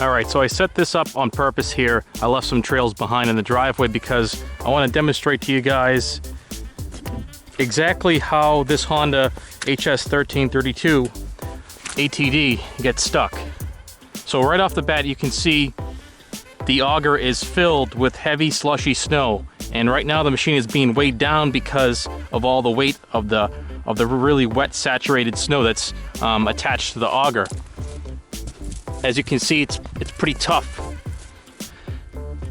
Alright, so I set this up on purpose here. I left some trails behind in the driveway because I want to demonstrate to you guys exactly how this Honda HSS1332ATD gets stuck. So right off the bat you can see the auger is filled with heavy slushy snow, and right now the machine is being weighed down because of all the weight of the really wet saturated snow that's attached to the auger. As you can see, it's pretty tough.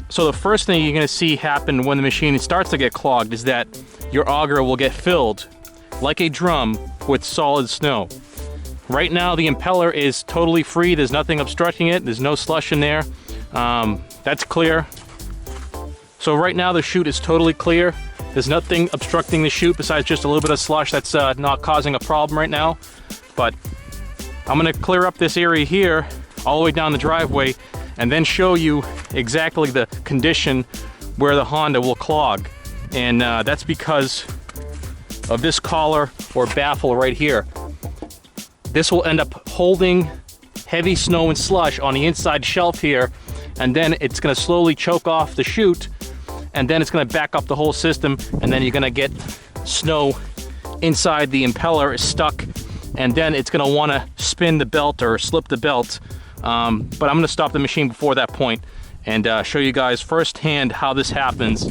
So the first thing you're going to see happen when the machine starts to get clogged is that your auger will get filled like a drum with solid snow. Right now the impeller is totally free. There's nothing obstructing it. There's no slush in there. That's clear. So right now the chute is totally clear. There's nothing obstructing the chute besides just a little bit of slush that's not causing a problem right now. But I'm going to clear up this area here all the way down the driveway and then show you exactly the condition where the Honda will clog. And that's because of this collar or baffle right here. This will end up holding heavy snow and slush on the inside shelf here, and then it's going to slowly choke off the chute, and then it's going to back up the whole system, and then you're going to get snow inside the impeller is stuck, and then it's going to want to spin the belt or slip the belt. But I'm going to stop the machine before that point and show you guys firsthand how this happens.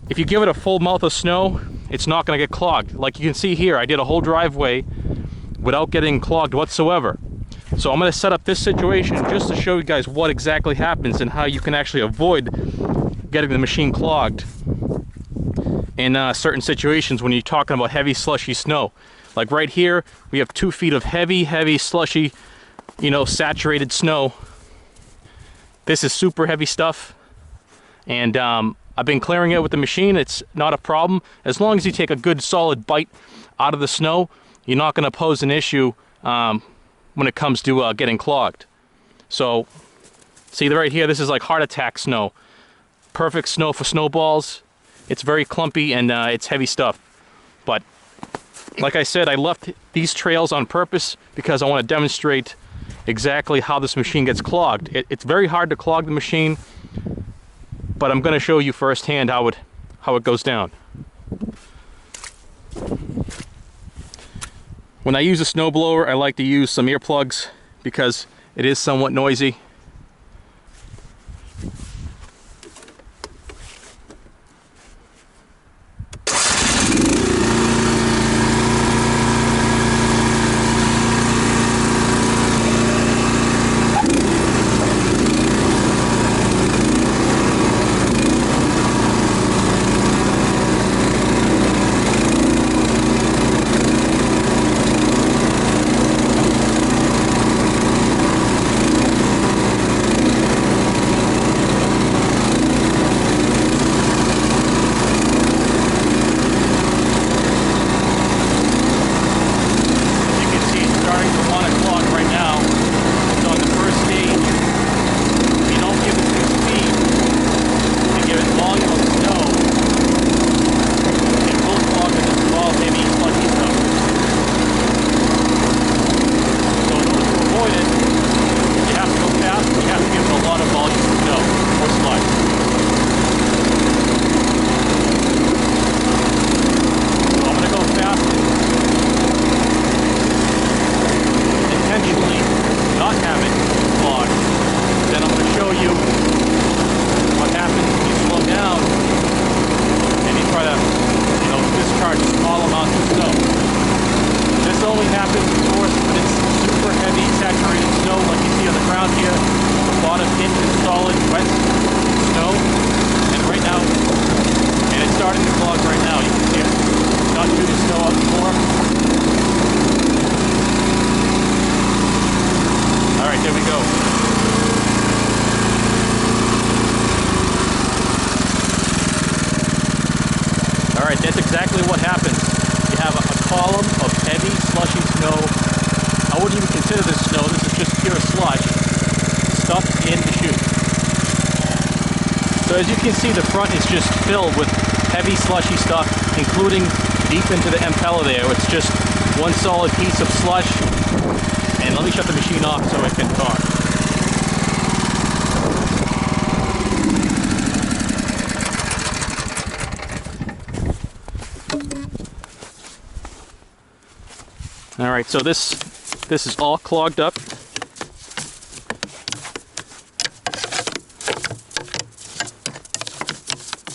If you give it a full mouth of snow, it's not going to get clogged. Like you can see here, I did a whole driveway without getting clogged whatsoever. So I'm going to set up this situation just to show you guys what exactly happens and how you can actually avoid getting the machine clogged in certain situations when you're talking about heavy slushy snow. Like right here, we have 2 feet of heavy slushy, you know, saturated snow. This is super heavy stuff, and I've been clearing it with the machine. It's not a problem. As long as you take a good solid bite out of the snow, you're not going to pose an issue when it comes to getting clogged. So see right here, this is like heart attack snow. Perfect snow for snowballs. It's very clumpy and it's heavy stuff. But like I said, I left these trails on purpose because I want to demonstrate exactly how this machine gets clogged. It's very hard to clog the machine, but I'm going to show you firsthand how it goes down. When I use a snowblower, I like to use some earplugs because it is somewhat noisy. Alright, that's exactly what happens. You have a column of heavy, slushy snow. I wouldn't even consider this snow, this is just pure slush stuffed in the chute. So as you can see, the front is just filled with heavy, slushy stuff, including deep into the impeller there. It's just one solid piece of slush. And let me shut the machine off so I can talk. All right, so this is all clogged up.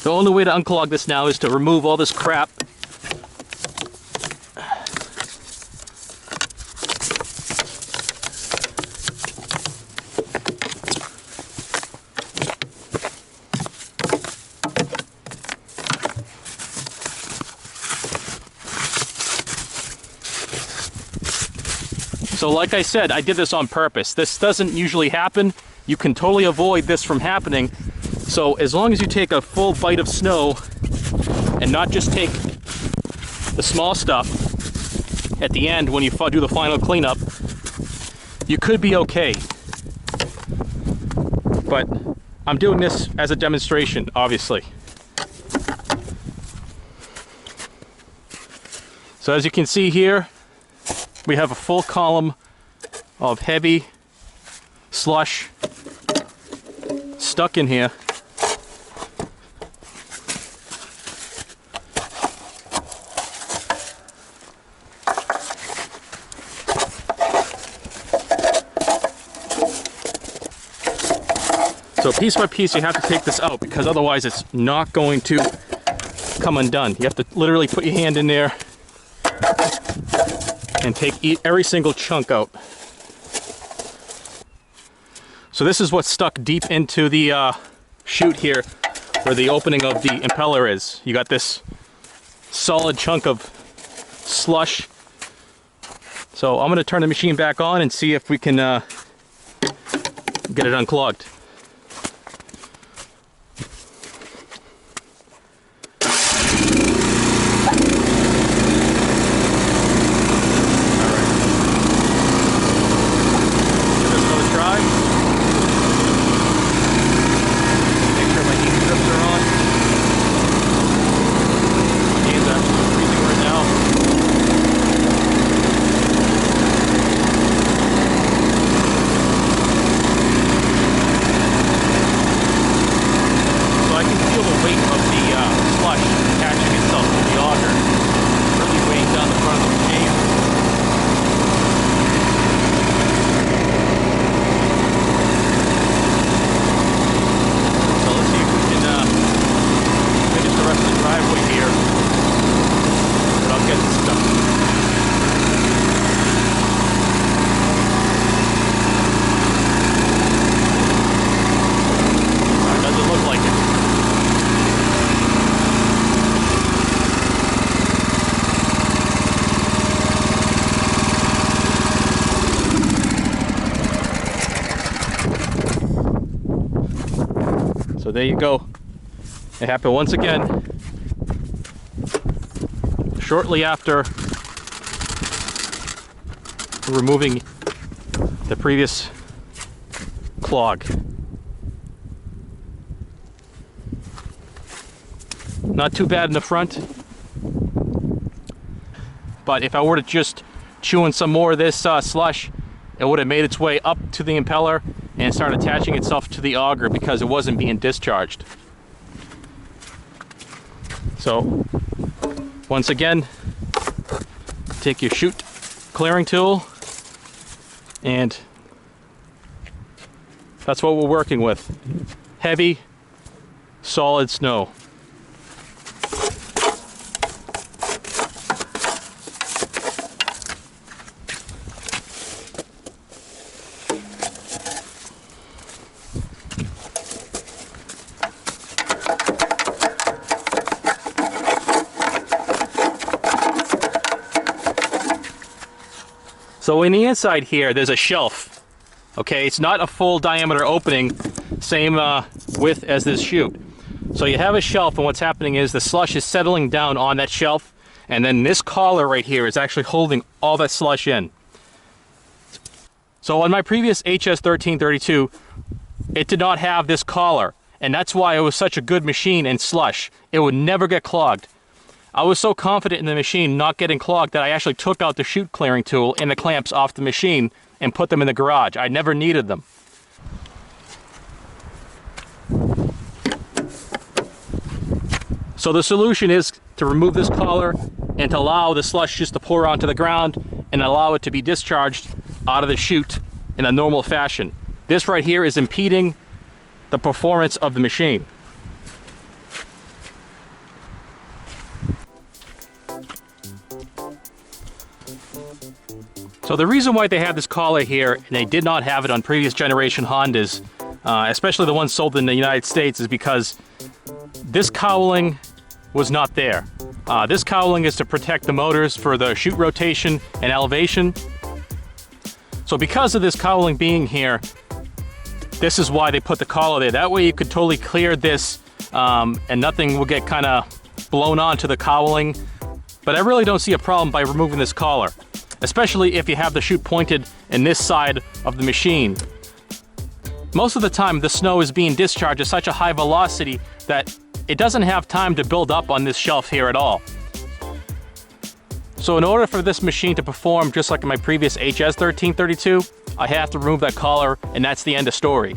The only way to unclog this now is to remove all this crap. So like I said, I did this on purpose. This doesn't usually happen. You can totally avoid this from happening. So as long as you take a full bite of snow and not just take the small stuff at the end when you do the final cleanup, you could be okay. But I'm doing this as a demonstration, obviously. So as you can see here, we have a full column of heavy slush stuck in here. So piece by piece you have to take this out, because otherwise it's not going to come undone. You have to literally put your hand in there and take every single chunk out. So this is what's stuck deep into the chute here, where the opening of the impeller is. You got this solid chunk of slush. So I'm going to turn the machine back on and see if we can get it unclogged. So there you go. It happened once again. Shortly after removing the previous clog. Not too bad in the front, but if I were to just chew in some more of this slush, it would have made its way up to the impeller and start attaching itself to the auger because it wasn't being discharged. So once again, take your chute clearing tool, and that's what we're working with. Heavy, solid snow. So in the inside here, there's a shelf. Okay, it's not a full diameter opening, same width as this chute. So you have a shelf, and what's happening is the slush is settling down on that shelf, and then this collar right here is actually holding all that slush in. So on my previous HS1332, it did not have this collar, and that's why it was such a good machine in slush. It would never get clogged. I was so confident in the machine not getting clogged that I actually took out the chute clearing tool and the clamps off the machine and put them in the garage. I never needed them. So the solution is to remove this collar and to allow the slush just to pour onto the ground and allow it to be discharged out of the chute in a normal fashion. This right here is impeding the performance of the machine. So the reason why they have this collar here, and they did not have it on previous generation Hondas, especially the ones sold in the United States, is because this cowling was not there. This cowling is to protect the motors for the chute rotation and elevation. So because of this cowling being here, this is why they put the collar there. That way you could totally clear this and nothing will get kind of blown onto the cowling. But I really don't see a problem by removing this collar, especially if you have the chute pointed in this side of the machine. Most of the time the snow is being discharged at such a high velocity that it doesn't have time to build up on this shelf here at all. So in order for this machine to perform just like in my previous HS1332, I have to remove that collar, and that's the end of story.